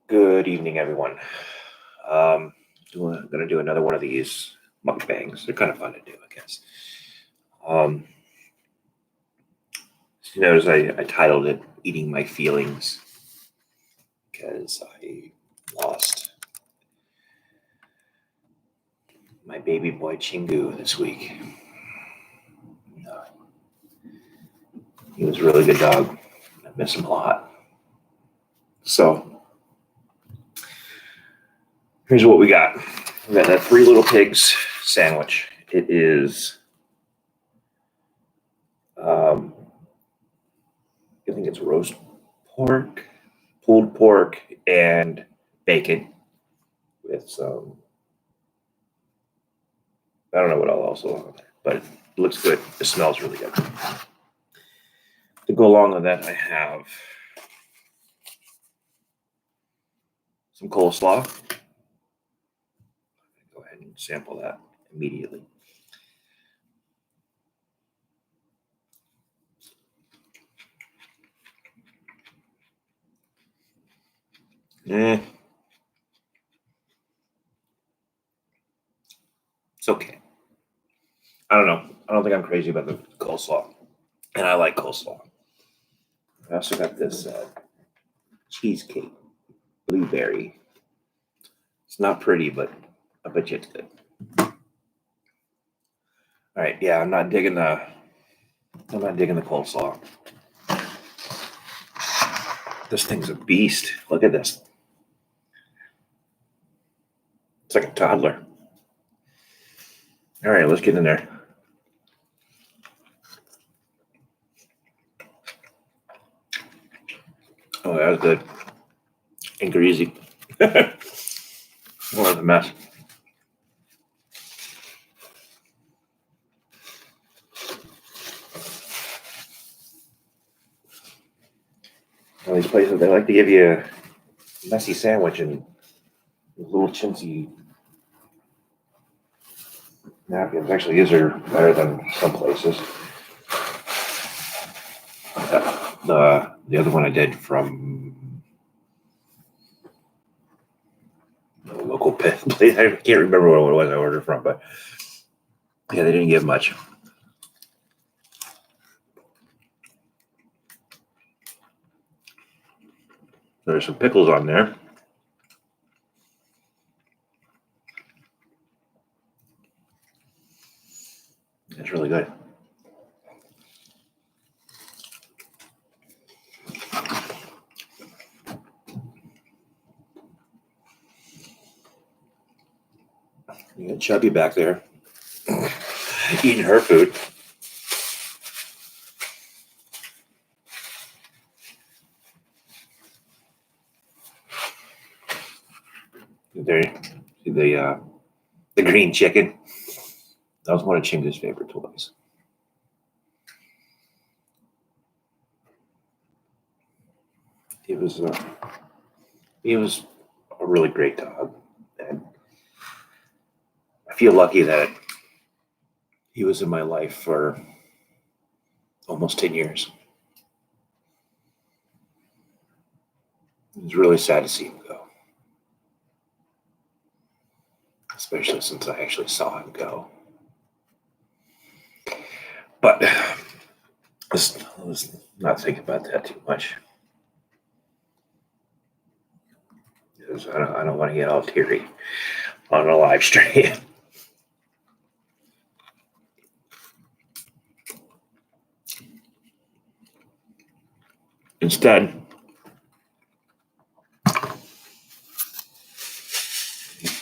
Good evening, everyone. Um, gonna do another one of these mukbangs. They're kind of fun to do, I guess. Um, you notice I titled it "Eating My Feelings" because I lost my baby boy Chingu this week. Uh, he was a really good dog. I miss him a lot. So here's what we got. We got that Three Little Pigs sandwich. It is I think it's roast pork, pulled pork, and bacon with some. I don't know what else on there, but it looks good. It smells really good. To go along with that, I have some coleslaw. Go ahead and sample that immediately. It's okay. I don't know. I don't think I'm crazy about the coleslaw, and I like coleslaw. I also got this cheesecake, blueberry. It's not pretty, but I bet you it's good. All right, yeah, I'm not digging the coleslaw. This thing's a beast. Look at this. It's like a toddler. All right, let's get in there. Oh, that was good. And greasy. What a mess. All these places, they like to give you a messy sandwich and little chintzy napkins. Actually, these are better than some places. The other one I did from the local place. I can't remember what it was I ordered from, but yeah, they didn't give much. There's some pickles on there. It's really good. You got Chubby back there eating her food. There, see the green chicken. That was one of Chingu's favorite toys. He was a really great dog, and I feel lucky that he was in my life for almost 10 years. It was really sad to see him go, especially since I actually saw him go. But let's not think about that too much. Because I don't want to get all teary on a live stream. Instead,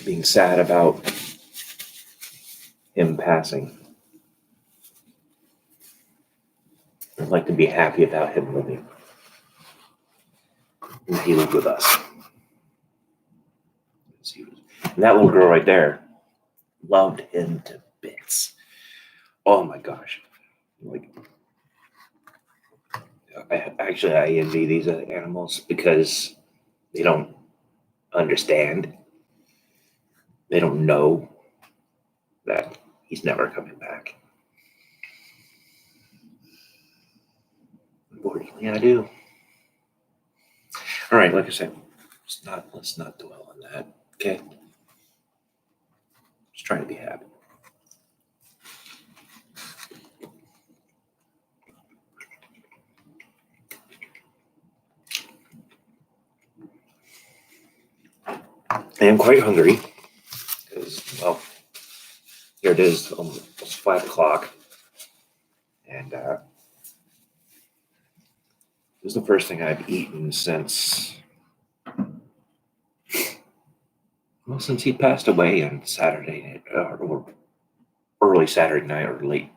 being sad about him passing, I'd like to be happy about him living. He lived with us. And that little girl right there loved him to bits. Oh my gosh. Like, I envy these animals because they don't understand. They don't know that he's never coming back. Unfortunately, I do. All right, like I said, Let's not dwell on that. Okay. Just trying to be happy. I am quite hungry because, well, here it is, almost 5 o'clock, and this is the first thing I've eaten since he passed away on Saturday, or early Saturday night, or late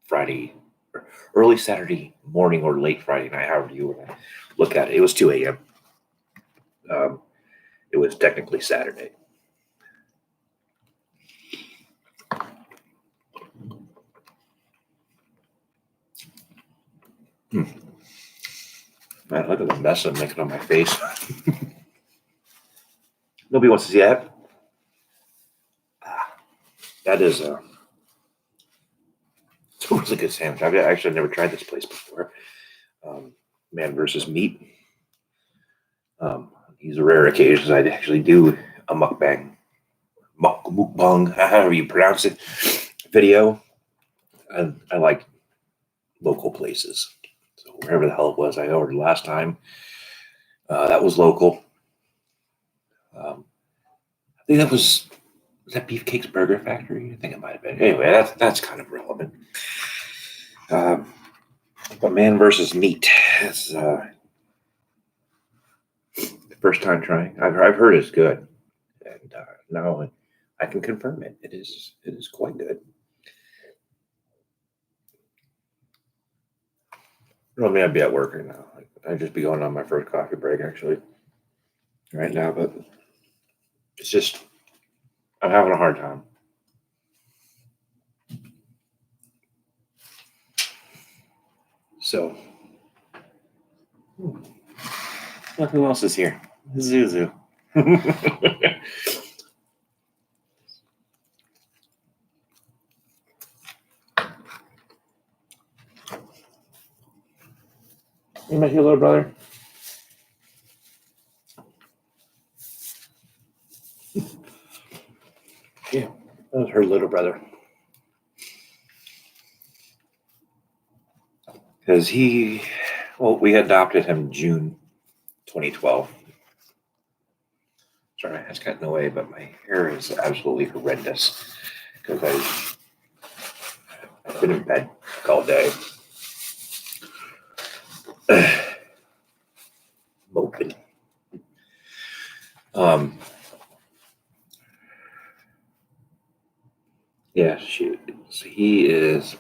Friday, or early Saturday morning, or late Friday night, however you want to look at it. It was 2 a.m. It was technically Saturday. Man, look at the mess I'm making on my face. Nobody wants to see that. That is it's a really good sandwich. I've actually never tried this place before. Man versus Meat. These are rare occasions I'd actually do a mukbang, however you pronounce it, video. And I like local places. So wherever the hell it was I ordered last time, that was local. I think was that Beefcake's Burger Factory? I think it might have been. Anyway, that's kind of relevant. But Man versus Meat is the first time trying. I've heard it's good, and now I can confirm it. It is quite good. Well, I mean, I'd be at work right now. I'd just be going on my first coffee break actually right now, but it's just I'm having a hard time. So, look who else is here. Zuzu. You met your little brother? Yeah, that was her little brother. Because we adopted him June 2012. Sorry, that's gotten away, but my hair is absolutely horrendous because I've been in bed all day. Moping. Yeah, shoot. So he is.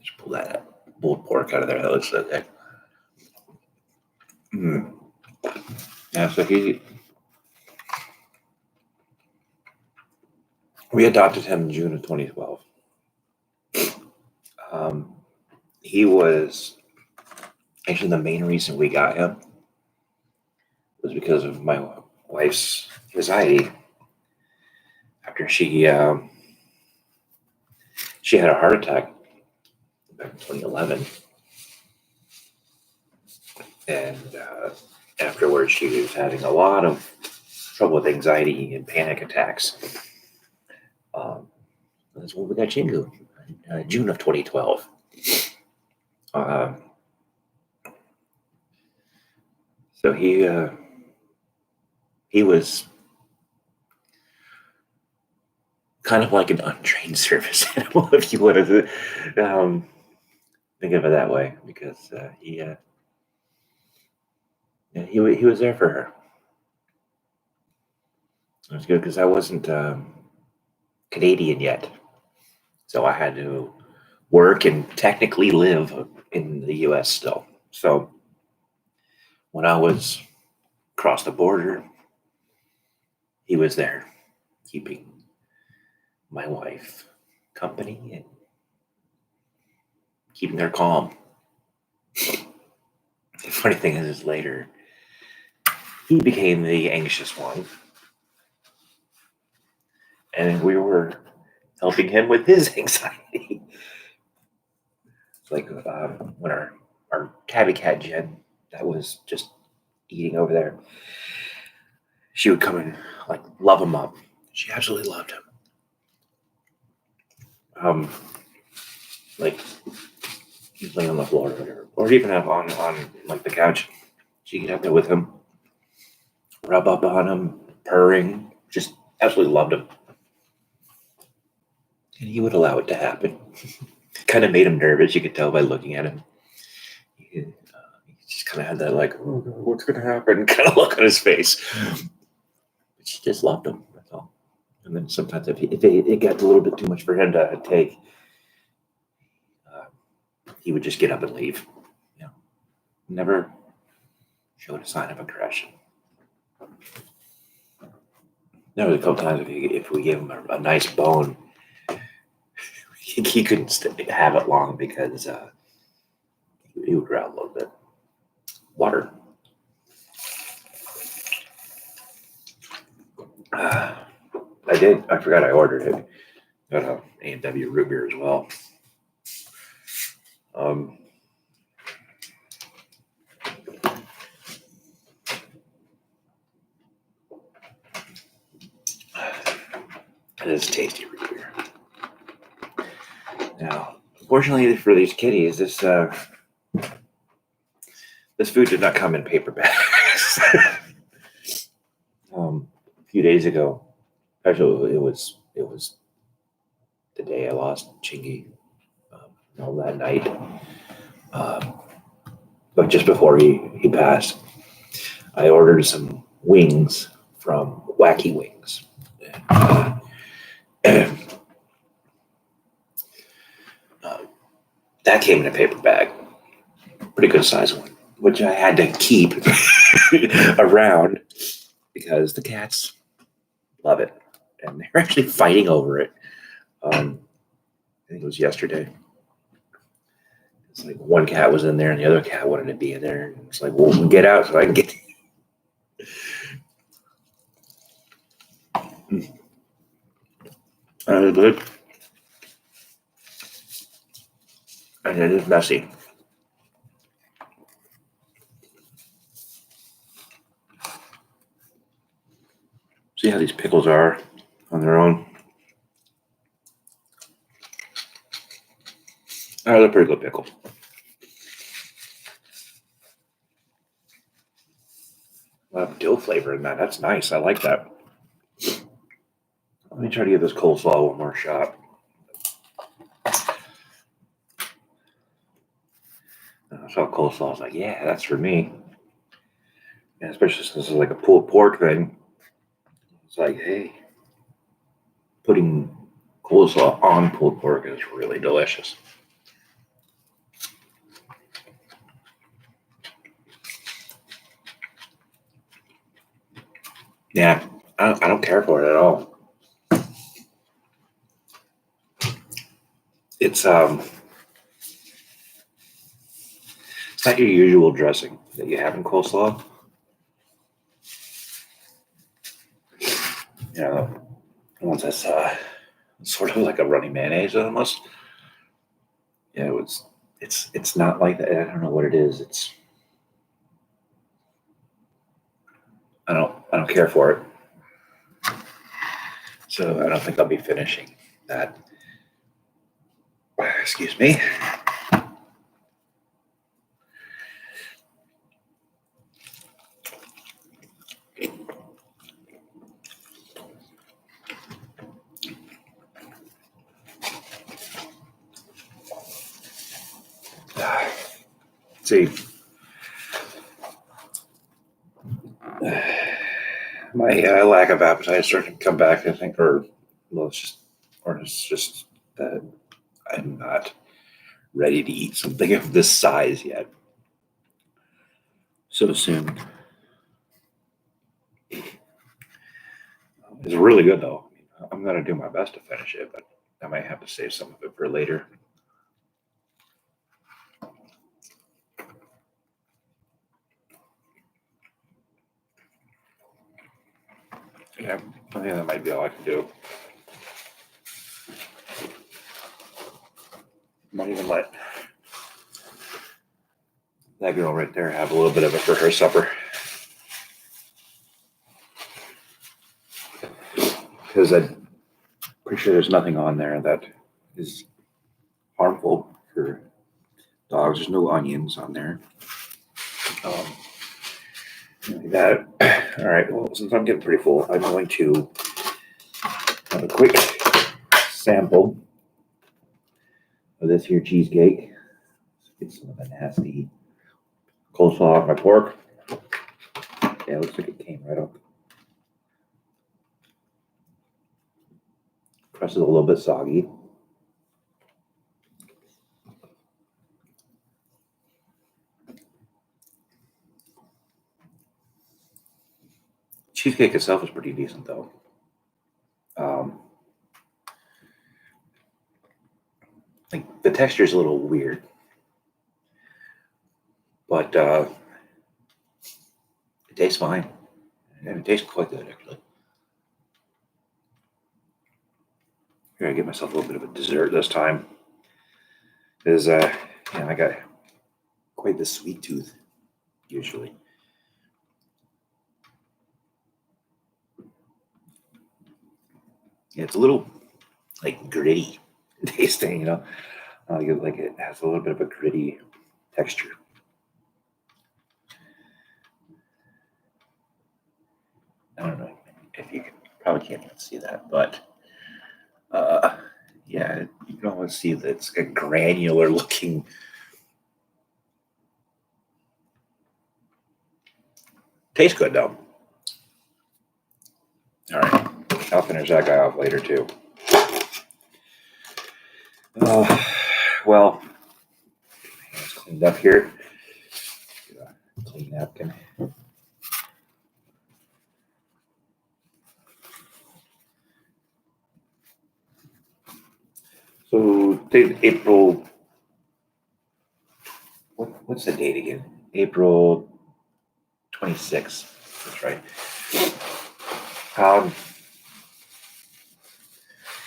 Just pull that pulled pork out of there. That looks okay. Yeah, so we adopted him in June of 2012. He was actually the main reason we got him was because of my wife's anxiety after she had a heart attack back in 2011, and afterwards she was having a lot of trouble with anxiety and panic attacks. That's when we got Chingu, June of 2012. So he was kind of like an untrained service animal, if you wanted to think of it that way, because he was there for her. It was good because I wasn't Canadian yet, so I had to work and technically live in the U.S. still. So when I was across the border, he was there, keeping my wife company and keeping her calm. The funny thing is later, he became the anxious one, and we were helping him with his anxiety. Like when our tabby cat Jen, that was just eating over there. she would come and like love him up. She absolutely loved him. Like he's laying on the floor or whatever, or even have on like the couch. She could have there with him, rub up on him, purring. Just absolutely loved him, and he would allow it to happen. Kind of made him nervous. You could tell by looking at him. He just kind of had that like, oh God, what's going to happen? Kind of look on his face. But she just loved him. That's all. And then sometimes if it got a little bit too much for him to take, he would just get up and leave. You know, never showed a sign of aggression. There was a couple times if we gave him a nice bone, he couldn't have it long because he would growl a little bit. Water. I forgot I ordered it. Got a A&W root beer as well. It is tasty root beer. Now, unfortunately for these kitties, this food did not come in paper bags. A few days ago, actually, it was the day I lost Chingy. That night, but just before he passed, I ordered some wings from Wacky Wings. That came in a paper bag, pretty good size one, which I had to keep around because the cats love it, and they're actually fighting over it. I think it was yesterday. It's like one cat was in there and the other cat wanted to be in there. And it's like, well, get out so I can get. Good. And it is messy. See how these pickles are on their own? Oh, they're pretty good pickle. A lot of dill flavor in that. That's nice. I like that. Let me try to give this coleslaw one more shot. I saw coleslaw. I was like, yeah, that's for me. And especially since this is like a pulled pork thing. It's like, hey, putting coleslaw on pulled pork is really delicious. Yeah, I don't care for it at all. It's not your usual dressing that you have in coleslaw. You know, once that's sort of like a runny mayonnaise almost. Yeah, it's not like that. I don't know what it is. I don't care for it. So I don't think I'll be finishing that. Excuse me. See, my lack of appetite is starting to come back. I think, it's just that I'm not ready to eat something of this size yet so soon. It's really good though. I'm gonna do my best to finish it, but I might have to save some of it for later. Yeah, I think that might be all I can do. Might even let that girl right there have a little bit of it for her supper. because I'm pretty sure there's nothing on there that is harmful for dogs. There's no onions on there. That all right. Well, since I'm getting pretty full, I'm going to have a quick sample of this here cheesecake. Get some of the nasty coleslaw off my pork. Yeah, it looks like it came right up. Crust is a little bit soggy. Cheesecake itself is pretty decent, though. Like the texture is a little weird, but it tastes fine, and it tastes quite good actually. Here, I get myself a little bit of a dessert this time, because I got quite the sweet tooth usually. Yeah, it's a little like gritty tasting, like it has a little bit of a gritty texture. I don't know if you probably can't even see that, but yeah, you can almost see that it's a granular looking. Tastes good though. All right, I'll finish that guy off later too. Well, hands cleaned up here. Clean napkin. So April. What's the date again? April 26th. That's right.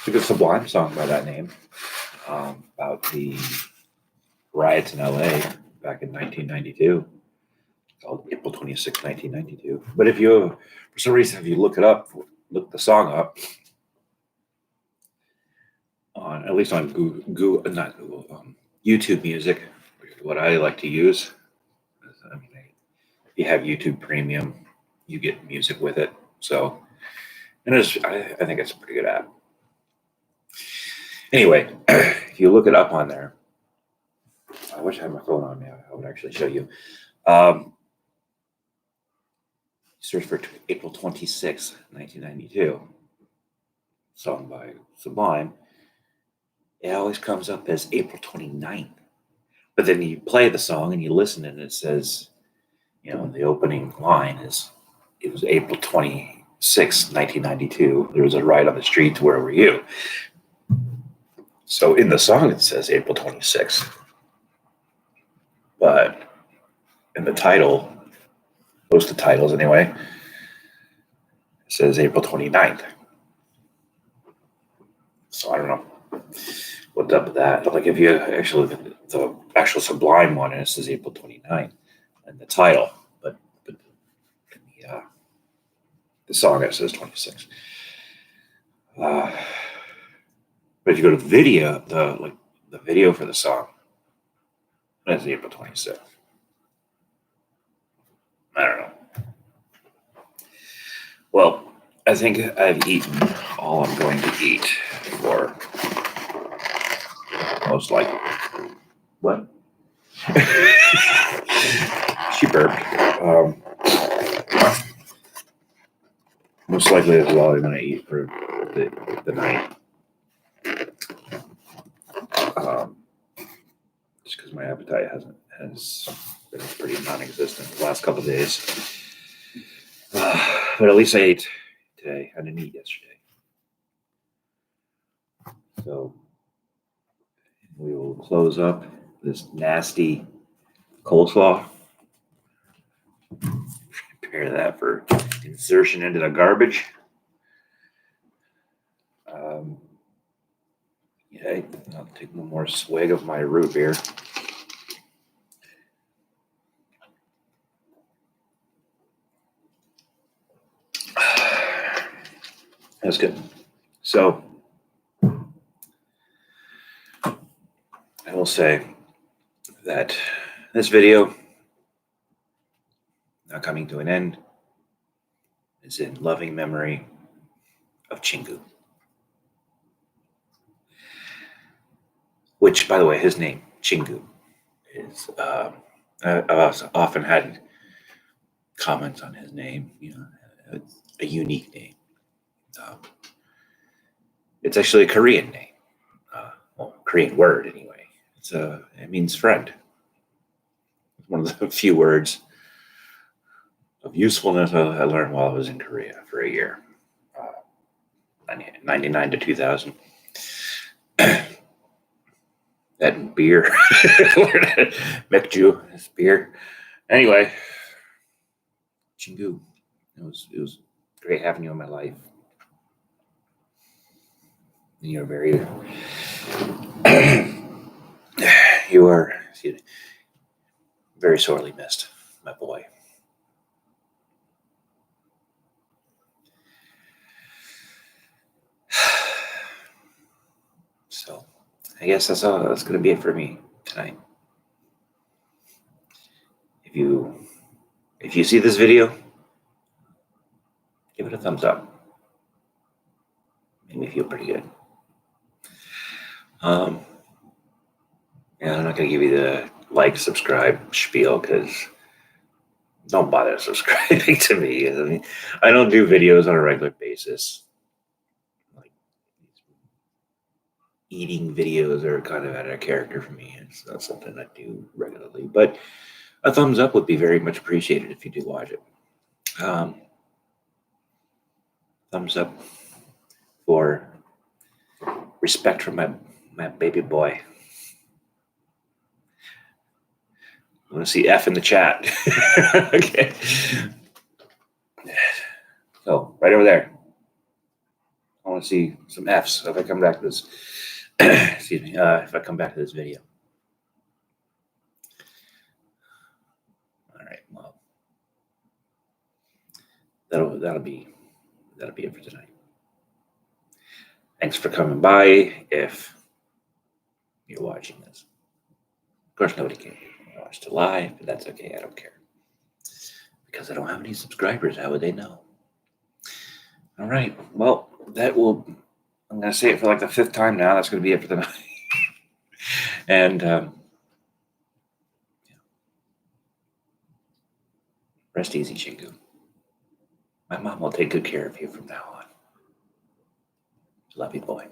It's a Sublime song by that name, about the riots in LA back in 1992. It's called April 26, 1992. But if you, for some reason, if you look the song up on, at least on Google, not Google, YouTube Music, what I like to use. I mean, if you have YouTube Premium, you get music with it. So, and I think it's a pretty good app. Anyway, if you look it up on there, I wish I had my phone on me. I would actually show you. Search for April 26, 1992, song by Sublime. It always comes up as April 29th. But then you play the song and you listen and it says, the opening line it was April 26, 1992. There was a riot on the streets. Where were you? So in the song, it says April 26th. But in the title, most of the titles anyway, it says April 29th. So I don't know what's up with that. Like if you actually look at the actual Sublime one, and it says April 29th and the title, but the song, it says 26. But if you go to the video, the video for the song, that's April 26th. I don't know. Well, I think I've eaten all I'm going to eat for most likely. What? She burped. Most likely that's all I'm going to eat for the night. Just because my appetite has been pretty non-existent the last couple of days. But at least I ate today. I didn't eat yesterday. So we will close up this nasty coleslaw. Prepare that for insertion into the garbage. I'll take one more swig of my root beer. That's good. So I will say that this video, now coming to an end, is in loving memory of Chingu. Which, by the way, his name, Chingu, is, I've often had comments on his name. It's a unique name. It's actually a Korean name. Korean word anyway. It means friend. It's one of the few words of usefulness I learned while I was in Korea for a year, 99 to 2000. That beer, Mekju, this beer. Anyway, Chingu, it was great having you in my life. You're very, you are very sorely missed, my boy. So, I guess that's going to be it for me tonight. If you see this video, give it a thumbs up. Made me feel pretty good. Yeah, I'm not going to give you the like, subscribe spiel because don't bother subscribing to me. I mean, I don't do videos on a regular basis. Like eating videos are kind of out of character for me. It's not something I do regularly, but a thumbs up would be very much appreciated if you do watch it. Thumbs up for respect for my baby boy. I want to see F in the chat. Okay. So right over there. I want to see some Fs if I come back to this. Excuse me. If I come back to this video. All right. Well, that'll be it for tonight. Thanks for coming by. If you're watching this, of course, nobody can watch it live, but that's okay. I don't care because I don't have any subscribers. How would they know? All right. Well, I'm going to say it for like the 5th time now. That's going to be it for tonight. And rest easy, Chingu. My mom will take good care of you from now on. Love you, boy.